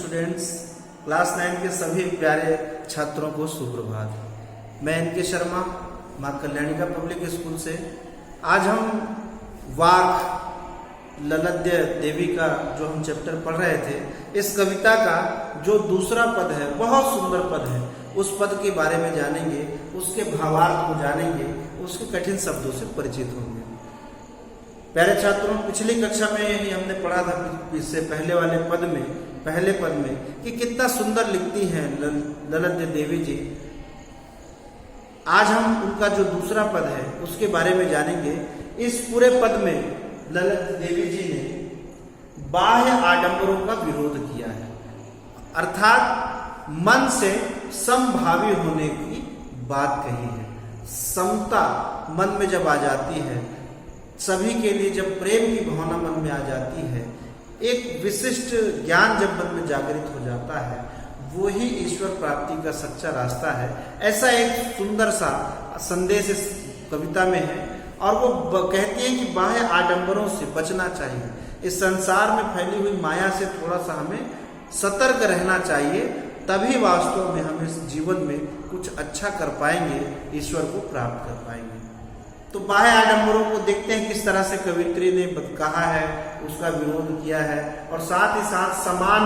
Students, class 9 के सभी प्यारे छात्रों को सुप्रभात। मैं एन के शर्मा, माँ कल्याणिका पब्लिक स्कूल से। आज हम वाक ललद्य देवी का जो हम चैप्टर पढ़ रहे थे, इस कविता का जो दूसरा पद है, बहुत सुंदर पद है, उस पद के बारे में जानेंगे, उसके भावार्थ को जानेंगे, उसके कठिन शब्दों से परिचित होंगे। प्यारे छात्रों, पिछली कक्षा में ही हमने पढ़ा था, इससे पहले पद में कि कितना सुंदर लिखती हैं ललद्य देवी जी। आज हम उनका जो दूसरा पद है उसके बारे में जानेंगे। इस पूरे पद में ललद्य देवी जी ने बाह्य आडंबरों का विरोध किया है, अर्थात मन से समभावी होने की बात कही है। समता मन में जब आ जाती है, सभी के लिए जब प्रेम की भावना मन में आ जाती है, एक विशिष्ट ज्ञान जब मन में जागृत हो जाता है, वो ही ईश्वर प्राप्ति का सच्चा रास्ता है। ऐसा एक सुंदर सा संदेश इस कविता में है। और वो कहती है कि बाह्य आडंबरों से बचना चाहिए। इस संसार में फैली हुई माया से थोड़ा सा हमें सतर्क रहना चाहिए, तभी वास्तव में हम इस जीवन में कुछ अच्छा कर पाएंगे, ईश्वर को प्राप्त कर पाएंगे। तो बाह्य आडंबरों को देखते हैं किस तरह से कवित्री ने कहा है, उसका विरोध किया है। और साथ ही साथ समान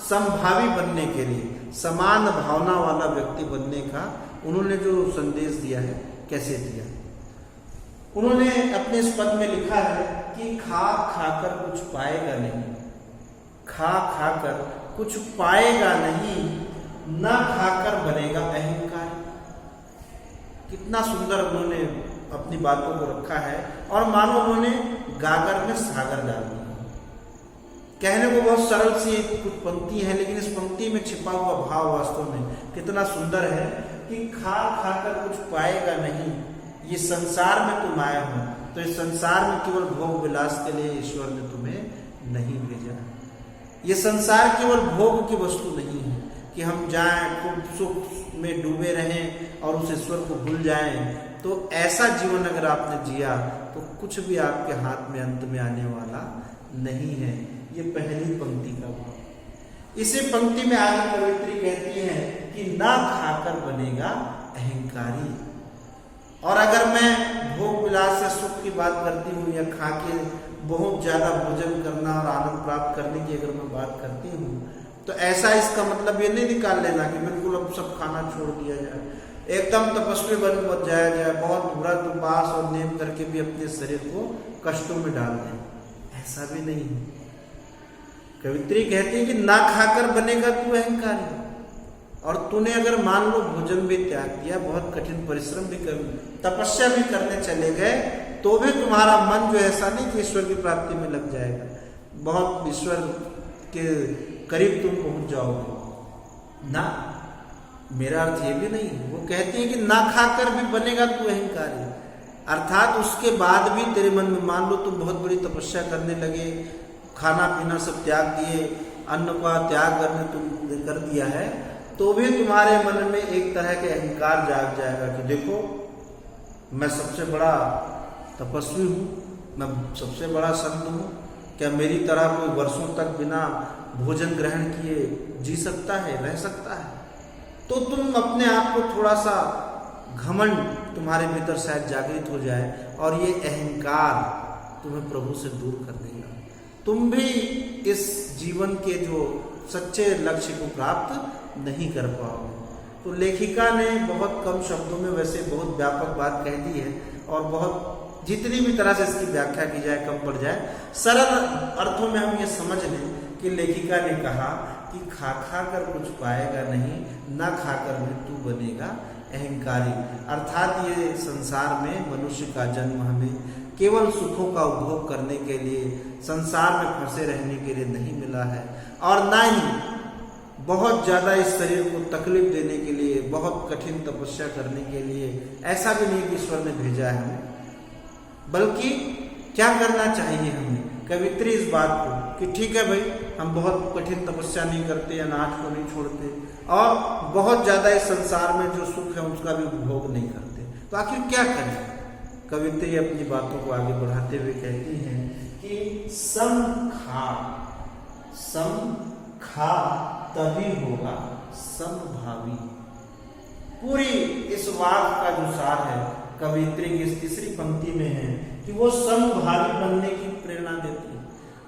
समभावी बनने के लिए, समान भावना वाला व्यक्ति बनने का उन्होंने जो संदेश दिया है, कैसे दिया। उन्होंने अपने इस पद में लिखा है कि खा खाकर कुछ पाएगा नहीं, खा खाकर कुछ पाएगा नहीं, न खाकर बनेगा अहंकार। कितना सुंदर उन्होंने अपनी बातों को रखा है। और मानो उन्होंने गागर में सागर डाल दिया। कहने को बहुत सरल सी कुछ पंक्ति है, लेकिन इस पंक्ति में छिपा हुआ भाव वास्तव में कितना सुंदर है कि खा खाकर कुछ पाएगा नहीं, ये संसार में तुम आए हो, तो इस संसार में केवल भोग विलास के लिए ईश्वर ने तुम्हें नहीं भेजा। ये संसार केवल भोग की वस्तु नहीं है कि हम जाएं, खूब सुख में डूबे रहें और उस ईश्वर को भूल जाएं। तो ऐसा जीवन अगर आपने जिया तो कुछ भी आपके हाथ में अंत में आने वाला नहीं है। ये पहली पंक्ति का भाव। इसी पंक्ति में आगे कवित्री कहती है कि ना खाकर बनेगा अहंकारी। और अगर मैं भोग विलास से सुख की बात करती हूँ, या खा के बहुत ज्यादा भोजन करना और आनंद प्राप्त करने की अगर मैं बात करती हूँ, तो ऐसा इसका मतलब ये नहीं निकाल लेना कि बिल्कुल अब सब खाना छोड़ दिया जाए, एकदम तपस्वी बन जाया जाए, बहुत व्रत उपवास और नियम करके भी अपने शरीर को कष्टों में डाल दें। ऐसा भी नहीं है। कवित्री कहती है कि ना खाकर बनेगा तू अहंकारी। और तूने अगर मान लो भोजन भी त्याग दिया, बहुत कठिन परिश्रम भी कर, तपस्या भी करने चले गए, तो भी तुम्हारा मन जो ऐसा नहीं कि ईश्वर की प्राप्ति में लग जाएगा, बहुत ईश्वर के करीब तुम पहुंच जाओगे ना। मेरा अर्थ ये भी नहीं। वो कहती है कि ना खाकर भी बनेगा तू अहंकारी, अर्थात उसके बाद भी तेरे मन में, मान लो तुम बहुत बड़ी तपस्या करने लगे, खाना पीना सब त्याग दिए, अन्न का त्याग करने तुम कर दिया है, तो भी तुम्हारे मन में एक तरह के अहंकार जाग जाएगा कि देखो मैं सबसे बड़ा तपस्वी हूँ, मैं सबसे बड़ा संत हूँ, क्या मेरी तरह कोई वर्षों तक बिना भोजन ग्रहण किए जी सकता है, रह सकता है। तो तुम अपने आप को थोड़ा सा घमंड तुम्हारे भीतर शायद जागृत हो जाए, और ये अहंकार तुम्हें प्रभु से दूर कर देगा। तुम भी इस जीवन के जो सच्चे लक्ष्य को प्राप्त नहीं कर पाओगे। तो लेखिका ने बहुत कम शब्दों में वैसे बहुत व्यापक बात कह दी है, और बहुत जितनी भी तरह से इसकी व्याख्या की जाए कम पड़ जाए। सरल अर्थों में हम ये समझ लें कि लेखिका ने कहा कि खा खा कर कुछ पाएगा नहीं, ना खाकर मृत्यु बनेगा अहंकारी। अर्थात ये संसार में मनुष्य का जन्म हमें केवल सुखों का उपभोग करने के लिए, संसार में फंसे रहने के लिए नहीं मिला है, और ना ही बहुत ज्यादा इस शरीर को तकलीफ देने के लिए, बहुत कठिन तपस्या करने के लिए, ऐसा भी नहीं कि ईश्वर ने भेजा है हमें। बल्कि क्या करना चाहिए हमें, कवित्री इस बात को कि ठीक है भाई, हम बहुत कठिन तपस्या नहीं करते, अनाज को नहीं छोड़ते, और बहुत ज्यादा इस संसार में जो सुख है उसका भी उपभोग नहीं करते, तो आखिर क्या करें। कवित्री अपनी बातों को आगे बढ़ाते हुए कहती हैं कि सम खा, सम खा तभी होगा समभावी। पूरी इस वाक्य का जो सार है कवियत्री की इस तीसरी पंक्ति में है कि वो समभावी बनने की प्रेरणा देती है।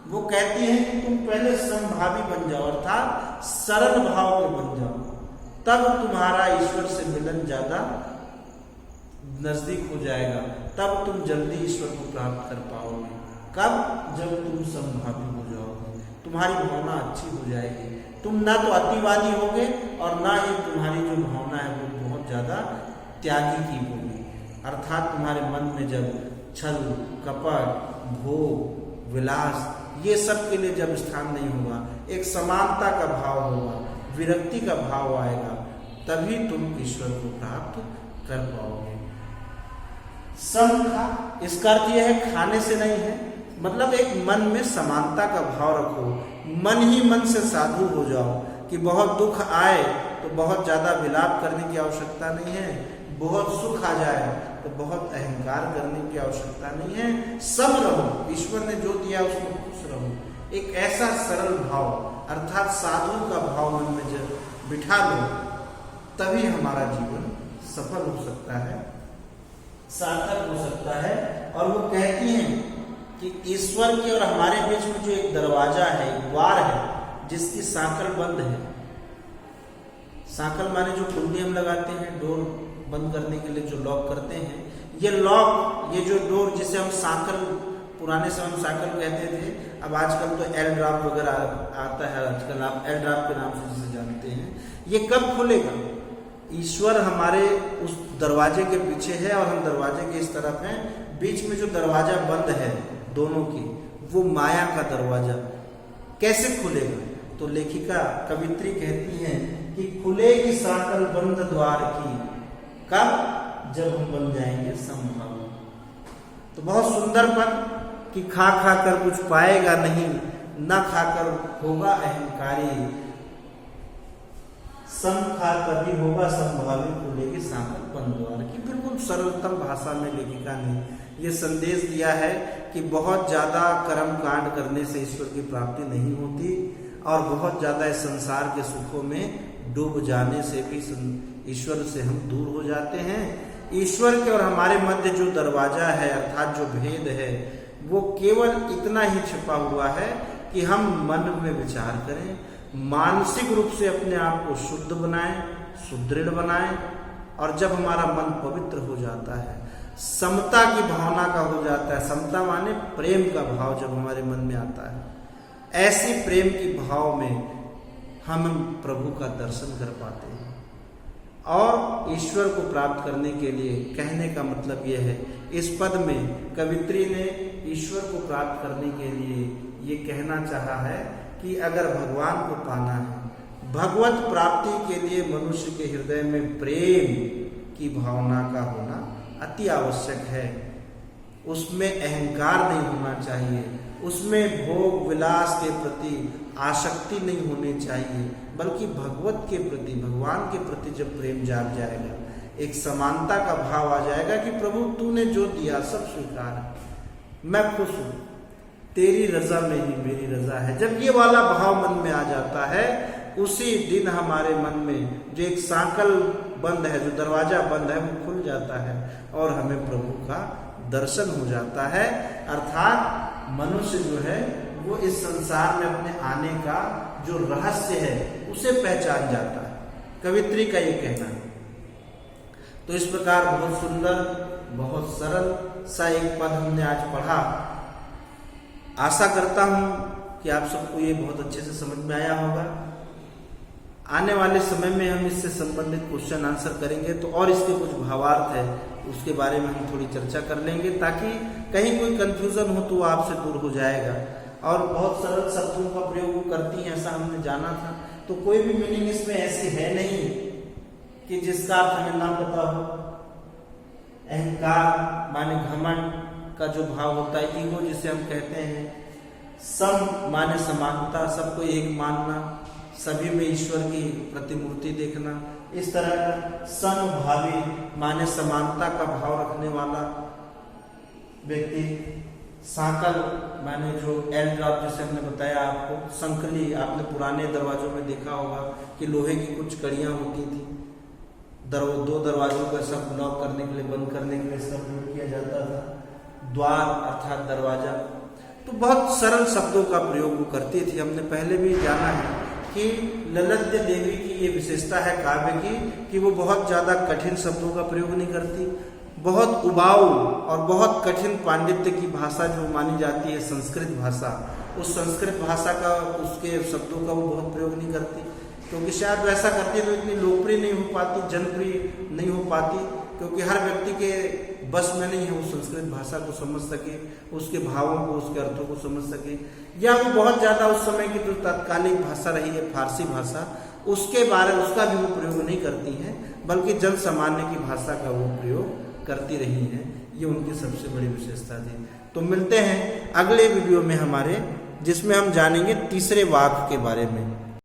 वो कहती है कि तुम पहले समभावी बन जाओ, अर्थात सरल भाव के बन जाओ, तब तुम्हारा ईश्वर से मिलन ज्यादा नजदीक हो जाएगा, तब तुम जल्दी ईश्वर को प्राप्त कर पाओगे। कब? जब तुम समभावी हो जाओगे, तुम्हारी भावना अच्छी हो जाएगी, तुम ना तो अतिवादी होगे और ना ही तुम्हारी जो भावना है वो बहुत ज्यादा त्यागी की होगी। अर्थात तुम्हारे मन में जब छल, कपट, भोग, विलास ये सब के लिए जब स्थान नहीं होगा, एक समानता का भाव होगा, विरक्ति का भाव आएगा, तभी तुम ईश्वर को प्राप्त कर पाओगे। समखा, इसका अर्थ यह है खाने से नहीं है, मतलब एक मन में समानता का भाव रखो, मन ही मन से साधु हो जाओ कि बहुत दुख आए तो बहुत ज्यादा विलाप करने की आवश्यकता नहीं है, बहुत सुख आ जाए तो बहुत अहंकार करने की आवश्यकता नहीं है। सम रहो, ईश्वर ने जो दिया उसमें खुश रहो। एक ऐसा सरल भाव अर्थात साधु का भाव मन में जब बिठा लो, तभी हमारा जीवन सफल हो सकता है, सार्थक हो सकता है। और वो कहती हैं कि ईश्वर के और हमारे बीच में जो एक दरवाजा है, एक द्वार है, जिसकी सांकल बंद है। सांकल माने जो कुंडी हम लगाते हैं डोर बंद करने के लिए जो लॉक करते हैं, ये लॉक, ये जो डोर जिसे हम सांकल, पुराने समय में सांकल कहते थे, अब आजकल तो एल ड्राप वगैरह आता है, आजकल आप एल ड्राप के नाम से जिसे जानते हैं, ये कब खुलेगा? ईश्वर हमारे उस दरवाजे के पीछे है और हम दरवाजे के इस तरफ हैं, बीच में जो दरवाजा बंद है दोनों की, वो माया का दरवाजा कैसे खुलेगा? तो लेखिका कवित्री कहती हैं कि खुलेगी सांकल बंद द्वार की, कब? जब हम बन जाएंगे समभावी। तो बहुत सुंदर पद कि खा खा कर कुछ पाएगा नहीं, न खाकर होगा अहंकारी, सम खा तभी होगा समभावी, खुलेगी सांकल बंद द्वार की। बिल्कुल सरलतम भाषा में लेखिका ने ये संदेश दिया है कि बहुत ज्यादा कर्म कांड करने से ईश्वर की प्राप्ति नहीं होती और बहुत ज्यादा इस संसार के सुखों में डूब जाने से भी ईश्वर से हम दूर हो जाते हैं। ईश्वर के और हमारे मध्य जो दरवाजा है अर्थात जो भेद है, वो केवल इतना ही छिपा हुआ है कि हम मन में विचार करें, मानसिक रूप से अपने आप को शुद्ध बनाएं, सुदृढ़ बनाएं, और जब हमारा मन पवित्र हो जाता है, समता की भावना का हो जाता है, समता माने प्रेम का भाव जब हमारे मन में आता है, ऐसी प्रेम की भाव में हम प्रभु का दर्शन कर पाते हैं। और ईश्वर को प्राप्त करने के लिए कहने का मतलब यह है, इस पद में कवित्री ने ईश्वर को प्राप्त करने के लिए ये कहना चाहा है कि अगर भगवान को पाना है, भगवत प्राप्ति के लिए मनुष्य के हृदय में प्रेम की भावना का होना अति आवश्यक है। उसमें अहंकार नहीं होना चाहिए, उसमें भोग विलास के प्रति आसक्ति नहीं होनी चाहिए, बल्कि भगवत के प्रति, भगवान के प्रति जब प्रेम जाग जाएगा, एक समानता का भाव आ जाएगा कि प्रभु तूने जो दिया सब स्वीकार है, मैं खुश हूं, तेरी रजा में ही मेरी रजा है। जब ये वाला भाव मन में आ जाता है, उसी दिन हमारे मन में जो एक सांकल बंद है, जो दरवाजा बंद है, वो खुल जाता है और हमें प्रभु का दर्शन हो जाता है। अर्थात मनुष्य जो है वो इस संसार में अपने आने का जो रहस्य है उसे पहचान जाता है, कवित्री का ये कहना है। तो इस प्रकार बहुत सुंदर, बहुत सरल सा एक पद हमने आज पढ़ा। आशा करता हूं कि आप सबको ये बहुत अच्छे से समझ में आया होगा। आने वाले समय में हम इससे संबंधित क्वेश्चन आंसर करेंगे, तो और इसके कुछ भावार्थ है उसके बारे में हम थोड़ी चर्चा कर लेंगे, ताकि कहीं कोई कंफ्यूजन हो तो वो आपसे दूर हो जाएगा। और बहुत सरल शब्दों का प्रयोग वो करती हैं, ऐसा हमने जाना था, तो कोई भी मीनिंग इसमें ऐसी है नहीं कि जिसका अर्थ हमें ना पता हो। अहंकार माने घमंड का जो भाव होता है, ईगो जिसे हम कहते हैं, सम माने समानता, सबको एक मानना, सभी में ईश्वर की प्रतिमूर्ति देखना, इस तरह का समभावी माने समानता का भाव रखने वाला व्यक्ति, सांकल माने जो एल ड्रॉप जैसे हमने बताया आपको, संकली आपने पुराने दरवाजों में देखा होगा कि लोहे की कुछ कड़ियां होती थी, दो दरवाजों को सब लॉक करने के लिए, बंद करने के लिए इसका प्रयोग किया जाता था। द्वार अर्थात दरवाजा, तो बहुत सरल शब्दों का प्रयोग वो करती थी। हमने पहले भी जाना है कि ललित देवी की ये विशेषता है काव्य की कि वो बहुत ज्यादा कठिन शब्दों का प्रयोग नहीं करती। बहुत उबाऊ और बहुत कठिन पांडित्य की भाषा जो मानी जाती है संस्कृत भाषा, उस संस्कृत भाषा का, उसके शब्दों का वो बहुत प्रयोग नहीं करती, क्योंकि शायद वैसा करती तो इतनी लोकप्रिय नहीं हो पाती, जनप्रिय नहीं हो पाती, क्योंकि हर व्यक्ति के बस में नहीं है वो संस्कृत भाषा को समझ सके, उसके भावों को, उसके अर्थों को समझ सके, या वो बहुत ज्यादा उस समय की जो तत्कालीन भाषा रही है फारसी भाषा, उसके बारे में उसका भी वो प्रयोग नहीं करती हैं, बल्कि जन सामान्य की भाषा का वो प्रयोग करती रही हैं। ये उनकी सबसे बड़ी विशेषता थी। तो मिलते हैं अगले वीडियो में हमारे, जिसमें हम जानेंगे तीसरे वाक्य के बारे में।